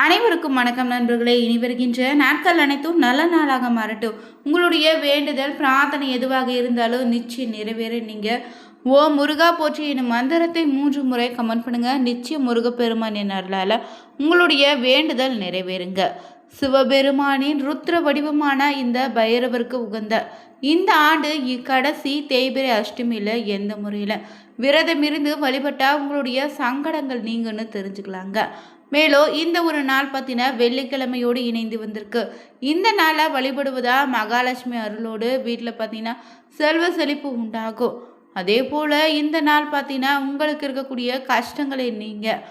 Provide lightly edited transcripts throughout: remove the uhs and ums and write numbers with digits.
அனைவருக்கும் வணக்கம் நண்பர்களே. இனி வருகின்ற நாட்கள் அனைத்தும் நல்ல நாளாக மாறட்டும். உங்களுடைய வேண்டுதல் பிரார்த்தனை எதுவாக இருந்தாலும் நிச்சயம் நிறைவேற நீங்கள் ஓ முருகா போற்றி எனும் மந்திரத்தை 3 முறை கமெண்ட் பண்ணுங்க. நிச்சயம் முருகப்பெருமான் என் அருளால் உங்களுடைய வேண்டுதல் நிறைவேறுங்க. சிவபெருமானின் ருத்ர வடிவமான இந்த பைரவருக்கு உகந்த இந்த ஆண்டு கடைசி தேய்பிரை அஷ்டமியில் எந்த முறையில் விரதம் இருந்து வழிபட்டால் உங்களுடைய சங்கடங்கள் நீங்கன்னு தெரிஞ்சுக்கலாங்க. மேலும் இந்த ஒரு நாள் பார்த்தினா வெள்ளிக்கிழமையோடு இணைந்து வந்திருக்கு. இந்த நாளை வழிபடுவதா மகாலட்சுமி அருளோடு வீட்டில் பார்த்தீங்கன்னா செல்வ செழிப்பு உண்டாகும். அதே போல் இந்த நாள் பார்த்தீங்கன்னா உங்களுக்கு இருக்கக்கூடிய கஷ்டங்களை நீங்கள்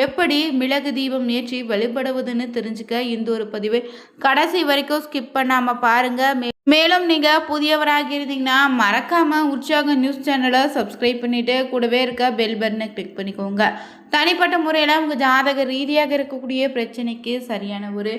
எப்படி மிளகு தீபம் ஏற்றி வழிபடுவதுன்னு தெரிஞ்சுக்க இந்த ஒரு பதிவை கடைசி வரைக்கும் ஸ்கிப் பண்ணாமல் பாருங்கள். மேலும் நீங்கள் புதியவராக இருந்தீங்கன்னா மறக்காமல் உற்சாக நியூஸ் சேனலை சப்ஸ்கிரைப் பண்ணிவிட்டு கூடவே இருக்க பெல் பட்டனை கிளிக் பண்ணிக்கோங்க. தனிப்பட்ட முறையில் உங்கள் ஜாதக ரீதியாக இருக்கக்கூடிய பிரச்சனைக்கு சரியான ஒரு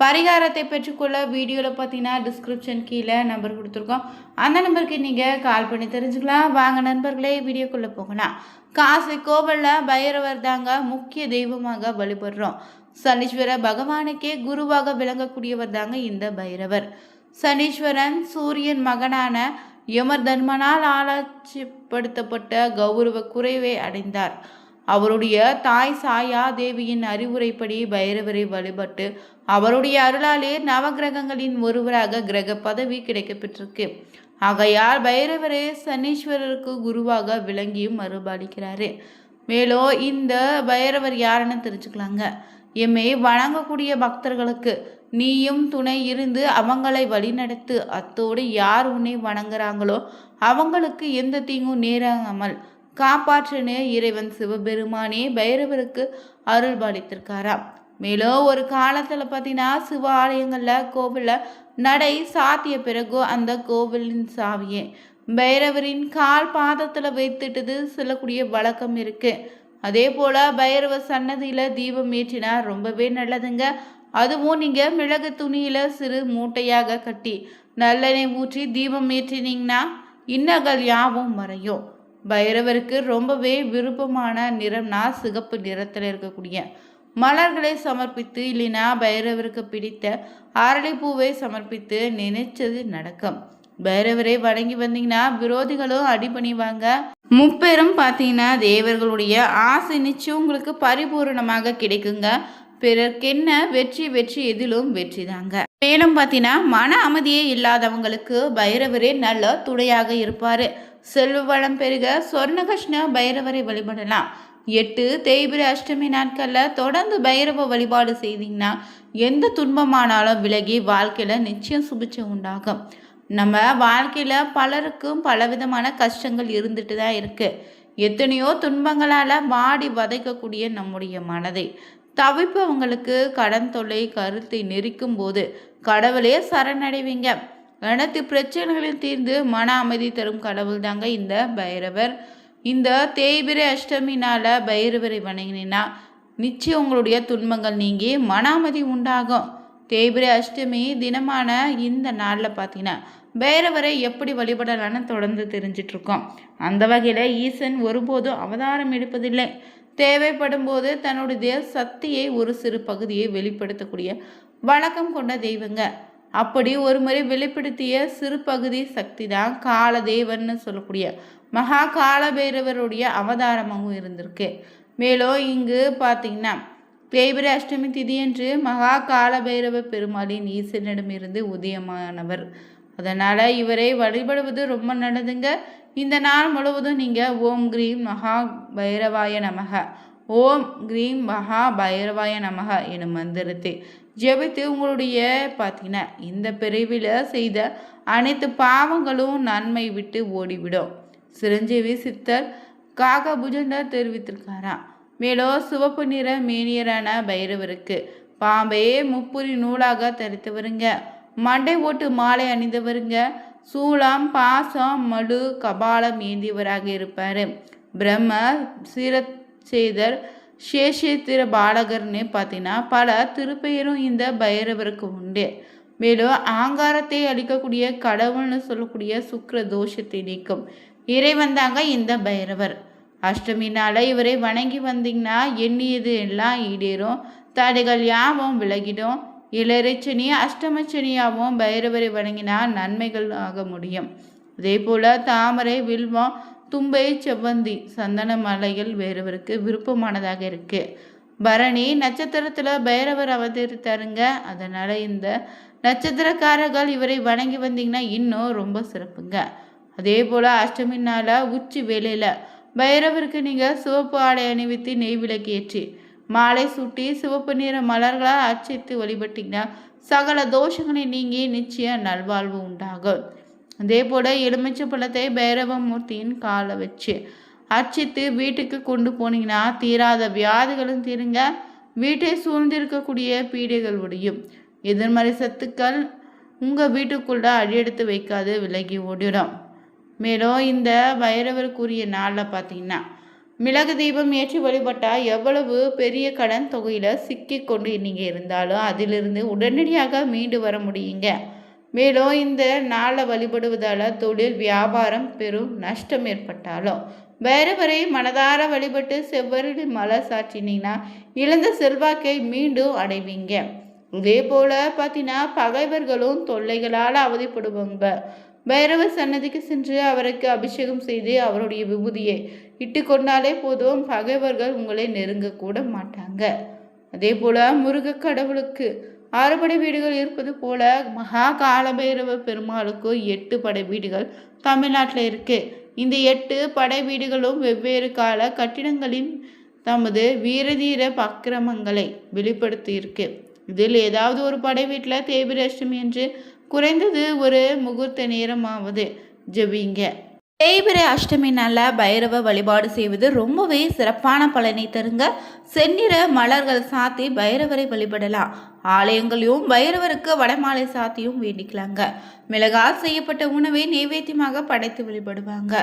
பரிகாரத்தை பெற்றுக்கொள்ள வீடியோவில் பார்த்தீங்கன்னா டிஸ்கிரிப்ஷன் கீழே நம்பர் கொடுத்துருக்கோம். அந்த நம்பருக்கு நீங்கள் கால் பண்ணி தெரிஞ்சுக்கலாம். வாங்க நண்பர்களே, வீடியோக்குள்ளே போகலாம். காசி கோவிலில் பைரவர் தாங்க முக்கிய தெய்வமாக வழிபடுறோம். சனீஸ்வர பகவானுக்கே குருவாக விளங்கக்கூடியவர் தாங்க இந்த பைரவர். சனீஸ்வரன் சூரியன் மகனான யமதர்மனால் ஆட்சிப்படுத்தப்பட்ட கௌரவ குறைவை அடைந்தார். அவருடைய தாய் சாயா தேவியின் அறிவுரைப்படி பைரவரை வழிபட்டு அவருடைய அருளாலே நவகிரகங்களின் ஒருவராக கிரக பதவி கிடைக்கப்பெற்றிருக்கு. ஆகையால் பைரவரே சனீஸ்வரருக்கு குருவாக விளங்கியும் அருள்பாலிக்கிறாரு. மேலும் இந்த பைரவர் யாருன்னு தெரிஞ்சுக்கலாங்க. எம்மை வணங்கக்கூடிய பக்தர்களுக்கு நீயும் துணை இருந்து அவங்களை வழிநடத்து. அத்தோடு யார் உன்னை வணங்குறாங்களோ அவங்களுக்கு எந்த தீங்கும் நேராமல் காப்பாற்றுன்னு இறைவன் சிவபெருமானே பைரவருக்கு அருள் பாலித்திருக்காராம். மேலும் ஒரு காலத்தில் பார்த்தீங்கன்னா சிவ ஆலயங்களில் கோவிலில் நடை சாத்திய பிறகு அந்த கோவிலின் சாவியை பைரவரின் கால் பாதத்தில் வைத்துட்டு செல்லக்கூடிய வழக்கம் இருக்குது. அதே போல் பைரவ சன்னதியில் தீபம் ஏற்றினா ரொம்பவே நல்லதுங்க. அதுவும் நீங்கள் மிளகு துணியில் சிறு மூட்டையாக கட்டி நல்லெண்ணெய் ஊற்றி தீபம் ஏற்றினீங்கன்னா இன்னல்கள் யாவும் மறையும். பைரவருக்கு ரொம்பவே விருப்பமான நிறம்னா சிகப்பு நிறத்தில் இருக்கக்கூடிய மலர்களை சமர்ப்பித்து, இல்லைனா பைரவருக்கு பிடித்த அரளிப்பூவை சமர்ப்பித்து நினைச்சது நடக்கும். பைரவரை வணங்கி வந்தீங்கன்னா விரோதிகளும் அடிபணிவாங்க. முப்பெரும் பார்த்தீங்கன்னா தேவர்களுடைய ஆசை நிச்சயம் உங்களுக்கு பரிபூர்ணமாக கிடைக்குங்க. பிறர்க்கென்ன வெற்றி வெற்றி எதிலும் வெற்றி தாங்க. மேலும் பார்த்தீங்கன்னா மன அமைதியே இல்லாதவங்களுக்கு பைரவரே நல்ல துணையாக இருப்பார். செல்வ வளம் பெருக சொர்ணகிருஷ்ண பைரவரை வழிபடலாம். 8 தேய்பிரை அஷ்டமி நாட்களில் தொடர்ந்து பைரவ வழிபாடு செய்தீங்கன்னா எந்த துன்பமானாலும் விலகி வாழ்க்கையில் நிச்சயம் சுபிட்சம் உண்டாகும். நம்ம வாழ்க்கையில் பலருக்கும் பலவிதமான கஷ்டங்கள் இருந்துட்டு தான் இருக்குது. எத்தனையோ துன்பங்களால் வாடி வதைக்கக்கூடிய நம்முடைய மனதை தவிப்பவங்களுக்கு கடன் தொல்லை கருத்தை நெரிக்கும் போது கடவுளே சரணடைவீங்க. அனைத்து பிரச்சனைகளில் தீர்ந்து மன அமைதி தரும் கடவுள் தாங்க இந்த பைரவர். இந்த தேய்பிரை அஷ்டமினால பைரவரை வணங்கினா நிச்சயம் உங்களுடைய துன்பங்கள் நீங்கி மன அமைதி உண்டாகும். தேய்பிரை அஷ்டமி தினமான இந்த நாளில் பார்த்தீங்கன்னா பைரவரை எப்படி வழிபடலான்னு தொடர்ந்து தெரிஞ்சிட்ருக்கோம். அந்த வகையில் ஈசன் ஒருபோதும் அவதாரம் எடுப்பதில்லை. தேவைப்படும் போது தன்னுடைய சக்தியை ஒரு சிறு பகுதியை வெளிப்படுத்தக்கூடிய வழக்கம் கொண்ட தெய்வங்க. அப்படி ஒரு முறை வெளிப்படுத்திய சிறு பகுதி சக்தி தான் காலதேவன்னு சொல்லக்கூடிய மகா கால பைரவருடைய அவதாரமாகவும் இருந்திருக்கு. மேலும் இங்கு பார்த்தீங்கன்னா தேய்பிரை அஷ்டமி திதியன்று மகா கால பைரவ பெருமாளின் ஈசனிடமிருந்து உதயமானவர். அதனால் இவரை வழிபடுவது ரொம்ப நல்லதுங்க. இந்த நாள் முழுவதும் நீங்கள் ஓம் கிரீம் மகா பைரவாய நமக, ஓம் கிரீம் மகா பைரவாய நமக எனும் மந்திரத்தை ஜெபித்து உங்களுடைய பார்த்தீங்கன்னா இந்த பிரிவில் செய்த அனைத்து பாவங்களும் நன்மை விட்டு ஓடிவிடும். சிரஞ்சீவி சித்தர் காகபுஜண்டர் தெரிவித்திருக்காராம். மேலும் சிவப்பு நிற மேனியரான பைரவருக்கு பாம்பே முப்புரி நூலாக தரித்தவருங்க. மண்டை ஓட்டு மாலை அணிந்தவருங்க. சூளம் பாசம் மடு கபாலம் ஏந்தியவராக இருப்பார். பிரம்ம சீரச்சேதர் சேஷேத்திர பாலகர்னு பார்த்தீங்கன்னா பல திருப்பெயரும் இந்த பைரவருக்கு உண்டு. மேலும் ஆங்காரத்தை அளிக்கக்கூடிய கடவுள்னு சொல்லக்கூடிய சுக்கிர தோஷத்தை நீக்கும் இறைவந்தாங்க இந்த பைரவர். அஷ்டமி நாளை இவரை வணங்கி வந்தீங்கன்னா எண்ணியது எல்லாம் ஈடேறும், தடைகள் யாவும் விலகிடும். இளரைச்சனி அஷ்டமச்சனியாகவும் பைரவரை வணங்கினா நன்மைகள் ஆக முடியும். அதே போல தாமரை, வில்வம், தும்பை, செவ்வந்தி, சந்தன மலைகள் பைரவருக்கு விருப்பமானதாக இருக்கு. பரணி நட்சத்திரத்துல பைரவர் அவதரித்தாருங்க. அதனால இந்த நட்சத்திரக்காரர்கள் இவரை வணங்கி வந்தீங்கன்னா இன்னும் ரொம்ப சிறப்புங்க. அதே போல அஷ்டமி நாள உச்சி வேலையில பைரவருக்கு நீங்க சிவப்பு ஆடை அணிவித்து நெய் விளக்கு ஏற்றி மாலை சூட்டி சிவப்பு நிற மலர்களால் அர்ச்சித்து வழிபட்டீங்கன்னா சகல தோஷங்களை நீங்கி நிச்சயம் நல்வாழ்வு உண்டாகும். அதே போல எலுமிச்சை பழத்தை பைரவ மூர்த்தியின் காலை வச்சு அர்ச்சித்து வீட்டுக்கு கொண்டு போனீங்கன்னா தீராத வியாதிகளும் தீருங்க. வீட்டை சூழ்ந்திருக்கக்கூடிய பீடைகள் ஒடியும். எதிர்மறை சத்துக்கள் உங்கள் வீட்டுக்குள்ள அடியெடுத்து வைக்காது விலகி ஓடிடும். மேலும் இந்த பைரவருக்குரிய நாளில் பார்த்தீங்கன்னா மிளகு தீபம் ஏற்றி வழிபட்டால் எவ்வளவு பெரிய கடன் தொகையில் சிக்கி கொண்டு நீங்கள் இருந்தாலும் அதிலிருந்து உடனடியாக மீண்டு வர முடியுங்க. மேலும் இந்த நாளை வழிபடுவதால் தொழில் வியாபாரம் பெரும் நஷ்டம் ஏற்பட்டாலும் பைரவரை மனதார வழிபட்டு செவ்வரடி மலர் சாற்றினீங்கன்னா இழந்த செல்வாக்கை மீண்டும் அடைவீங்க. இதே போல் பார்த்தீங்கன்னா பகைவர்களும் தொல்லைகளால் அவதிப்படுவாங்க. பைரவர் சன்னதிக்கு சென்று அவருக்கு அபிஷேகம் செய்து அவருடைய விபூதியை இட்டு கொண்டாலே போதும், பகைவர்கள் உங்களை நெருங்க கூட மாட்டாங்க. அதே போல முருக கடவுளுக்கு 6 படை வீடுகள் இருப்பது போல மகா காலபைரவ பெருமாளுக்கு 8 படை வீடுகள் தமிழ்நாட்டில் இருக்கு. இந்த 8 படை வீடுகளும் வெவ்வேறு கால கட்டிடங்களின் தமது வீரதீர பக்கிரமங்களை வெளிப்படுத்தி இருக்கு. இதில் ஏதாவது ஒரு படை வீட்டில் தேய்பிரை அஷ்டமி என்று குறைந்தது ஒரு முகூர்த்த நேரமாவது ஜபிங்க. தேய்பிரை அஷ்டமி நாளில் பைரவ வழிபாடு செய்வது ரொம்பவே சிறப்பான பலனை தருங்க. செந்நிற மலர்கள் சாத்தி பைரவரை வழிபடலாம். ஆலயங்களையும் பைரவருக்கு வடமாலை சாத்தியும் வேண்டிக்கலாங்க. மிளகால் செய்யப்பட்ட உணவை நைவேத்தியமாக படைத்து வழிபடுவாங்க.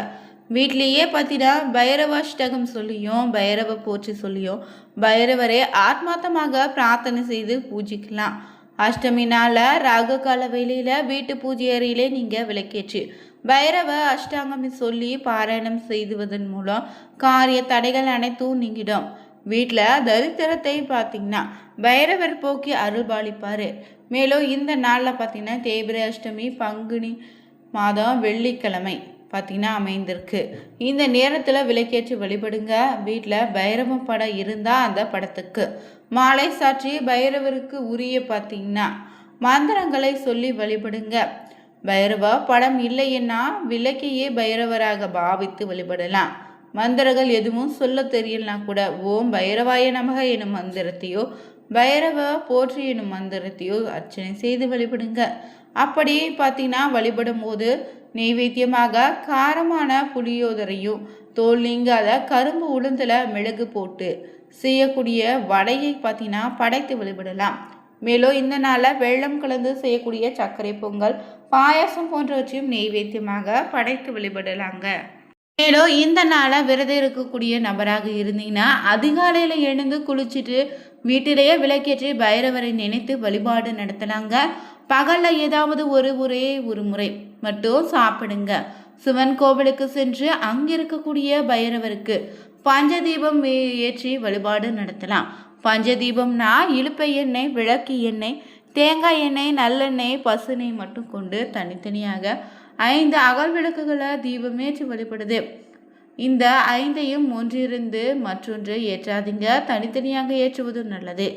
வீட்லேயே பார்த்தீங்கன்னா பைரவாஷ்டகம் சொல்லியும் பைரவ போற்றி சொல்லியும் பைரவரை ஆத்மார்த்தமாக பிரார்த்தனை செய்து பூஜிக்கலாம். அஷ்டமி நாளில் ராகு கால வேளையில் வீட்டு பூஜை அறையிலே நீங்கள் விளக்கேற்றி பைரவ அஷ்டாங்கமி சொல்லி பாராயணம் செய்துவதன் மூலம் காரிய தடைகள் அனைத்தும் நீங்கிடும். வீட்டில் தரித்திரத்தை பார்த்தீங்கன்னா பைரவர் போக்கி அருள்பாலிப்பார். மேலும் இந்த நாளில் பார்த்தீங்கன்னா தேய்பிரை அஷ்டமி பங்குனி மாதம் வெள்ளிக்கிழமை பார்த்தீங்கன்னா அமைந்திருக்கு. இந்த நேரத்தில் விளக்கேற்றி வழிபடுங்க. வீட்டில் பைரவ படம் இருந்தால் அந்த படத்துக்கு மாலை சாற்றி பைரவருக்கு உரிய பார்த்தீங்கன்னா மந்திரங்களை சொல்லி வழிபடுங்க. பைரவ படம் இல்லைன்னா விளக்கையே பைரவராக பாவித்து வழிபடலாம். மந்திரங்கள் எதுவும் சொல்ல தெரியலனா கூட ஓம் பைரவாய நமக எனும் மந்திரத்தையோ பைரவ போற்றி எனும் மந்திரத்தையோ அர்ச்சனை செய்து வழிபடுங்க. அப்படி பார்த்தீங்கன்னா வழிபடும் போது நெய்வேத்தியமாக காரமான புளியோதரையும் தோல் நீங்காத கரும்பு உளுந்தில் மிளகு போட்டு செய்யக்கூடிய வடையை பார்த்தீங்கன்னா படைத்து வழிபடலாம். மேலும் இந்த நாளில் வெள்ளம் கலந்து செய்யக்கூடிய சர்க்கரை பொங்கல், பாயாசம் போன்றவற்றையும் நெய்வேத்தியமாக படைத்து வழிபடலாங்க. மேலும் இந்த நாளை விரதம் இருக்கக்கூடிய நபராக இருந்தீங்கன்னா அதிகாலையில் எழுந்து குளிச்சுட்டு வீட்டிலேயே விளக்கேற்றி பைரவரை நினைத்து வழிபாடு நடத்தலாங்க. பகலில் ஏதாவது ஒரு முறை மட்டும் சாப்பிடுங்க. சிவன் கோவிலுக்கு சென்று அங்கிருக்கக்கூடிய பைரவருக்கு பஞ்சதீபம் ஏற்றி வழிபாடு நடத்தலாம். பஞ்சதீபம்னா இலுப்பை எண்ணெய், விளக்கு எண்ணெய், தேங்காய் எண்ணெய், நல்லெண்ணெய், பசுனை மட்டும் கொண்டு தனித்தனியாக 5 அகல் விளக்குகளை தீபமேற்றி வழிபடுது. இந்த 5ஐயும் ஒன்றிருந்து மற்றொன்று ஏற்றாதீங்க, தனித்தனியாக ஏற்றுவதும் நல்லது.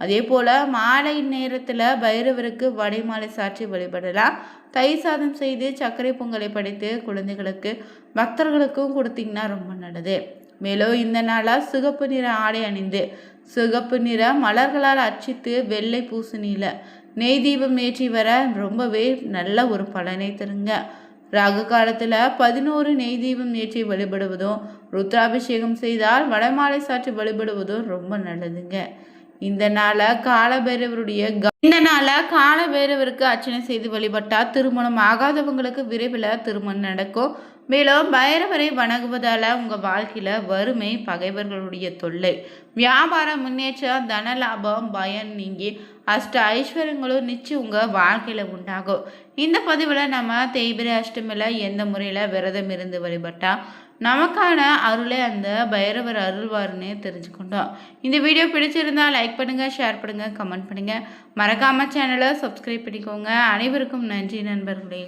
அதே போல் மாலை நேரத்தில் பைரவருக்கு வடை மாலை சாற்றி வழிபடலாம். தயிர் சாதம் செய்து சர்க்கரை பொங்கலை படைத்து குழந்தைகளுக்கு பக்தர்களுக்கும் கொடுத்தீங்கன்னா ரொம்ப நல்லது. மேலும் இந்த நாளாக சிகப்பு நிற ஆடை அணிந்து சிகப்பு நிற மலர்களால் அர்ச்சித்து வெள்ளை பூசணியில் நெய் தீபம் ஏற்றி வர ரொம்பவே நல்ல ஒரு பலனை தருங்க. ராகு காலத்தில் 11 நெய் தீபம் ஏற்றி வழிபடுவதும் ருத்ராபிஷேகம் செய்தால் வடமாலை சாற்றி வழிபடுவதும் ரொம்ப நல்லதுங்க. இந்த நாளை காலபைரவருக்கு அர்ச்சனை செய்து வழிபட்டால் திருமணம் ஆகாதவங்களுக்கு விரைவில் திருமணம் நடக்கும். மேலும் பைரவரை வணங்குவதால் உங்கள் வாழ்க்கையில் வறுமை, பகைவர்களுடைய தொல்லை, வியாபார முன்னேற்றம், தன லாபம், பயன் நீங்கி அஷ்ட ஐஸ்வர்யங்களும் நிச்சயம் உங்கள் வாழ்க்கையில் உண்டாகும். இந்த பதிவில் நம்ம தேய்பிரை அஷ்டமியில் எந்த முறையில் விரதம் இருந்து வழிபட்டால் நமக்கான அருளை அந்த பைரவர் அருள்வார்னு தெரிஞ்சுக்கொண்டோம். இந்த வீடியோ பிடிச்சிருந்தால் லைக் பண்ணுங்கள், ஷேர் பண்ணுங்கள், கமெண்ட் பண்ணுங்கள். மறக்காமல் சேனலை சப்ஸ்கிரைப் பண்ணிக்கோங்க. அனைவருக்கும் நன்றி நண்பர்களே.